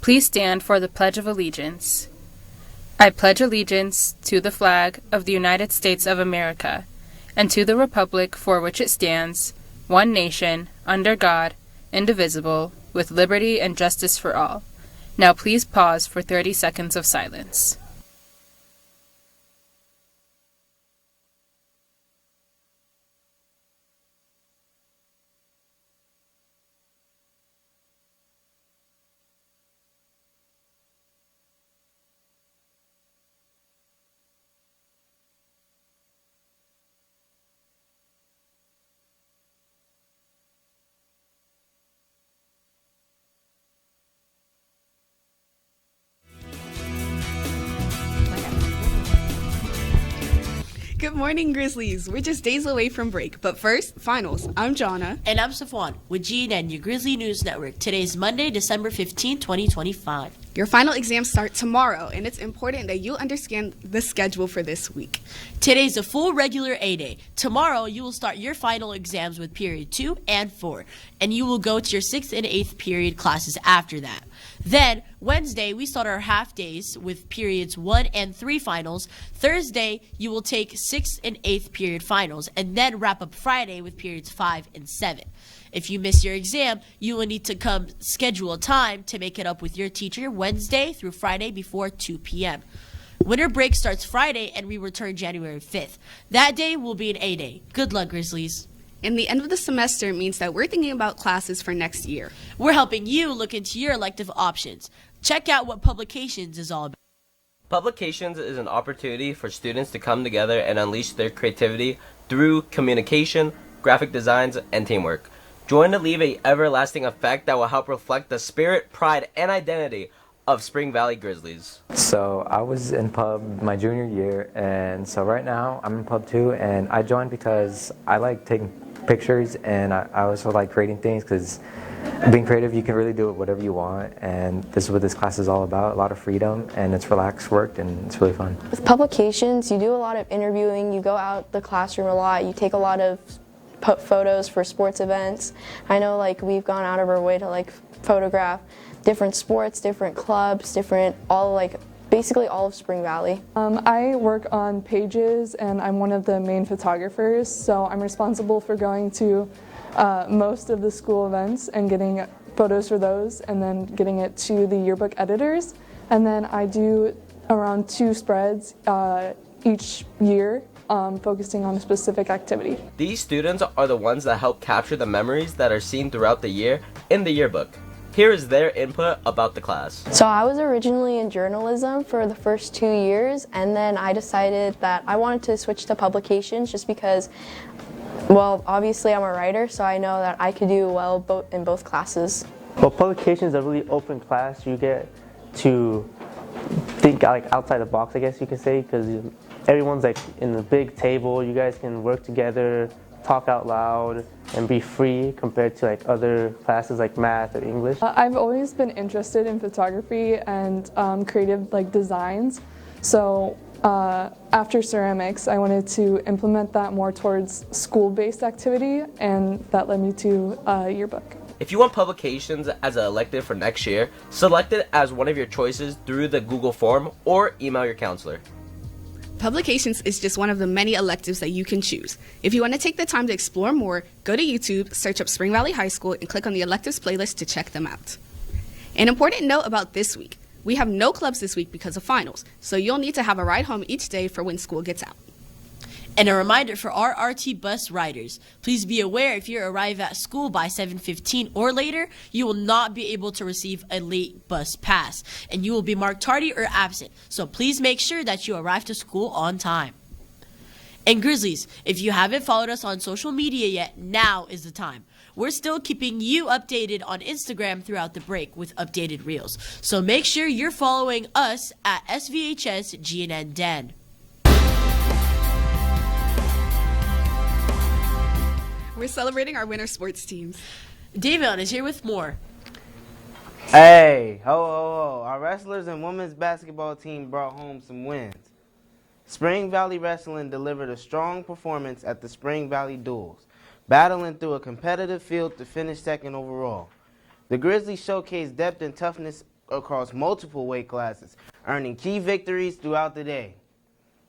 Please stand for the Pledge of Allegiance. I pledge allegiance to the flag of the United States of America and to the republic for which it stands, one nation, under God, indivisible, with liberty and justice for all. Now please pause for 30 seconds of silence. Good morning, Grizzlies. We're just days away from break, but first, finals. I'm Jonna. And I'm Safwan with Gene and your Grizzly News Network. Today is Monday, December 15, 2025. Your final exams start tomorrow, and it's important that you understand the schedule for this week. Today's a full regular A-Day. Tomorrow, you will start your final exams with period 2 and 4, and you will go to your 6th and 8th period classes after that. Then, Wednesday, we start our half days with periods 1 and 3 finals. Thursday, you will take 6th and 8th period finals, and then wrap up Friday with periods 5 and 7. If you miss your exam, you will need to come schedule a time to make it up with your teacher Wednesday through Friday before 2 p.m. Winter break starts Friday, and we return January 5th. That day will be an A-Day. Good luck, Grizzlies. And the end of the semester means that we're thinking about classes for next year. We're helping you look into your elective options. Check out what Publications is all about. Publications is an opportunity for students to come together and unleash their creativity through communication, graphic designs, and teamwork. Join to leave an everlasting effect that will help reflect the spirit, pride, and identity of Spring Valley Grizzlies. So I was in pub my junior year, and so right now I'm in pub 2, and I joined because I like taking pictures, and I also like creating things, because being creative, you can really do it whatever you want, and this is what this class is all about. A lot of freedom, and it's relaxed work, and it's really fun. With Publications, you do a lot of interviewing, you go out the classroom a lot, you take a lot of photos for sports events. I know we've gone out of our way to photograph different sports, different clubs, basically all of Spring Valley. I work on pages, and I'm one of the main photographers, so I'm responsible for going to most of the school events and getting photos for those, and then getting it to the yearbook editors. And then I do around 2 spreads each year, focusing on a specific activity. These students are the ones that help capture the memories that are seen throughout the year in the yearbook. Here is their input about the class. So I was originally in journalism for the first 2 years, and then I decided that I wanted to switch to Publications just because, well, obviously I'm a writer, so I know that I could do well in both classes. Well, Publications is a really open class. You get to think outside the box, I guess you could say, because everyone's in a big table. You guys can work together, talk out loud, and be free compared to other classes like math or English. I've always been interested in photography and creative designs, so after ceramics I wanted to implement that more towards school-based activity, and that led me to yearbook. If you want Publications as an elective for next year, select it as one of your choices through the Google form or email your counselor. Publications is just one of the many electives that you can choose. If you want to take the time to explore more, go to YouTube, search up Spring Valley High School, and click on the electives playlist to check them out. An important note about this week: we have no clubs this week because of finals, so you'll need to have a ride home each day for when school gets out. And a reminder for our RT bus riders, please be aware if you arrive at school by 7:15 or later, you will not be able to receive a late bus pass, and you will be marked tardy or absent, so please make sure that you arrive to school on time. And Grizzlies, if you haven't followed us on social media yet, now is the time. We're still keeping you updated on Instagram throughout the break with updated reels, so make sure you're following us at SVHS GNN Den. We're celebrating our winter sports teams. Davion is here with more. Hey, ho, ho, ho. Our wrestlers and women's basketball team brought home some wins. Spring Valley Wrestling delivered a strong performance at the Spring Valley Duels, battling through a competitive field to finish second overall. The Grizzlies showcased depth and toughness across multiple weight classes, earning key victories throughout the day.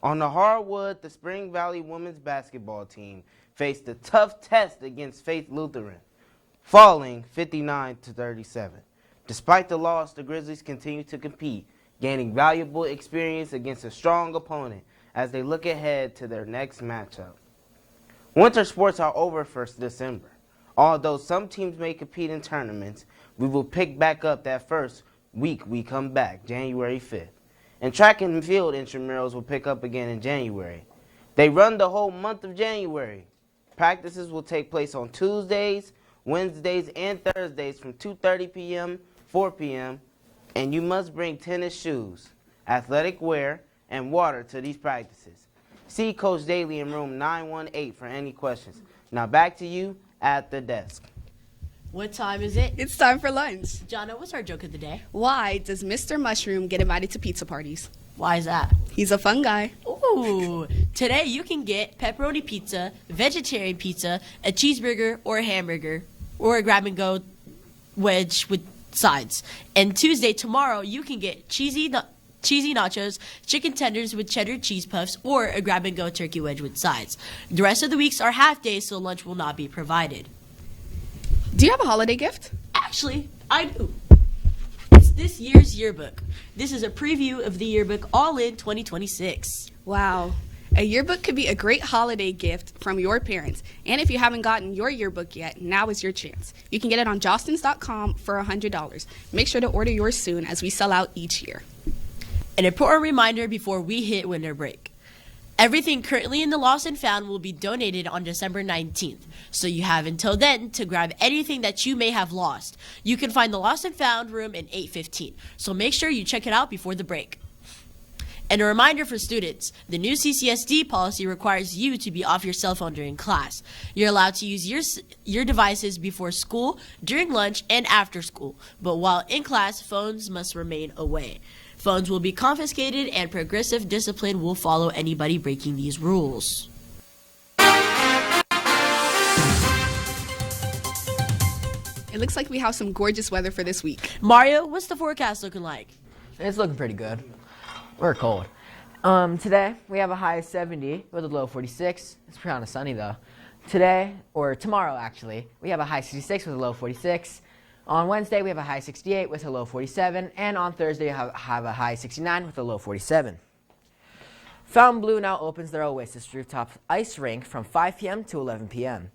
On the hardwood, the Spring Valley women's basketball team faced a tough test against Faith Lutheran, falling 59-37. Despite the loss, the Grizzlies continue to compete, gaining valuable experience against a strong opponent as they look ahead to their next matchup. Winter sports are over for December. Although some teams may compete in tournaments, we will pick back up that first week we come back, January 5th. And track and field intramurals will pick up again in January. They run the whole month of January. Practices will take place on Tuesdays, Wednesdays, and Thursdays from 2:30 p.m., 4 p.m., and you must bring tennis shoes, athletic wear, and water to these practices. See Coach Daly in room 918 for any questions. Now back to you at the desk. What time is it? It's time for lunch. Jana, what's our joke of the day? Why does Mr. Mushroom get invited to pizza parties? Why is that? He's a fun guy. Ooh, today you can get pepperoni pizza, vegetarian pizza, a cheeseburger or a hamburger, or a grab-and-go wedge with sides. And Tuesday, tomorrow, you can get cheesy nachos, chicken tenders with cheddar cheese puffs, or a grab-and-go turkey wedge with sides. The rest of the weeks are half days, so lunch will not be provided. Do you have a holiday gift? Actually, I do. It's this year's yearbook. This is a preview of the yearbook All In 2026. Wow. A yearbook could be a great holiday gift from your parents. And if you haven't gotten your yearbook yet, now is your chance. You can get it on jostens.com for $100. Make sure to order yours soon as we sell out each year. An important reminder before we hit winter break. Everything currently in the Lost and Found will be donated on December 19th, so you have until then to grab anything that you may have lost. You can find the Lost and Found room in 815, so make sure you check it out before the break. And a reminder for students, the new CCSD policy requires you to be off your cell phone during class. You're allowed to use your devices before school, during lunch, and after school, but while in class, phones must remain away. Phones will be confiscated and progressive discipline will follow anybody breaking these rules. It looks like we have some gorgeous weather for this week. Mario, what's the forecast looking like? It's looking pretty good. We're cold. Today, we have a high of 70 with a low of 46. It's pretty sunny though. Today, or tomorrow actually, we have a high 66 with a low of 46. On Wednesday, we have a high 68 with a low 47, and on Thursday, we have a high 69 with a low 47. Fontainebleau now opens their Oasis rooftop ice rink from 5 p.m. to 11 p.m.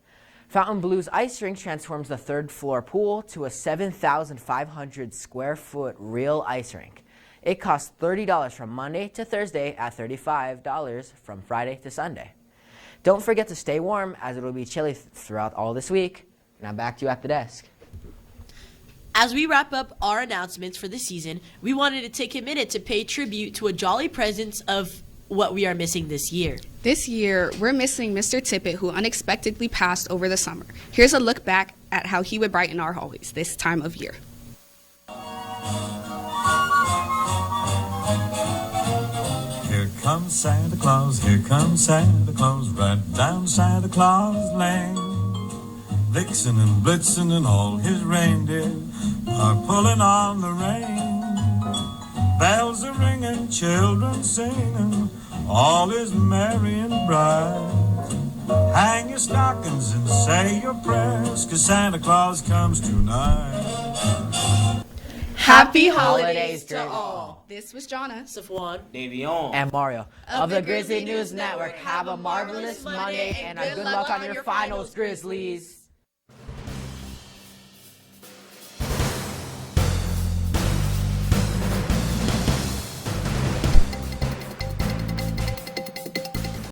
Fontainebleau's ice rink transforms the third-floor pool to a 7,500 square foot real ice rink. It costs $30 from Monday to Thursday at $35 from Friday to Sunday. Don't forget to stay warm as it will be chilly throughout all this week. Now back to you at the desk. As we wrap up our announcements for the season, we wanted to take a minute to pay tribute to a jolly presence of what we are missing this year. This year, we're missing Mr. Tippett, who unexpectedly passed over the summer. Here's a look back at how he would brighten our hallways this time of year. Here comes Santa Claus, right down Santa Claus Lane. Vixen and Blitzen and all his reindeer are pulling on the rein. Bells are ringing, children singing, all is merry and bright. Hang your stockings and say your prayers, 'cause Santa Claus comes tonight. Happy holidays to all. This was Jonna, Safwan, Davion, And Mario of the Grizzly News Network. Have a marvelous Monday and a good luck on your finals, Grizzlies.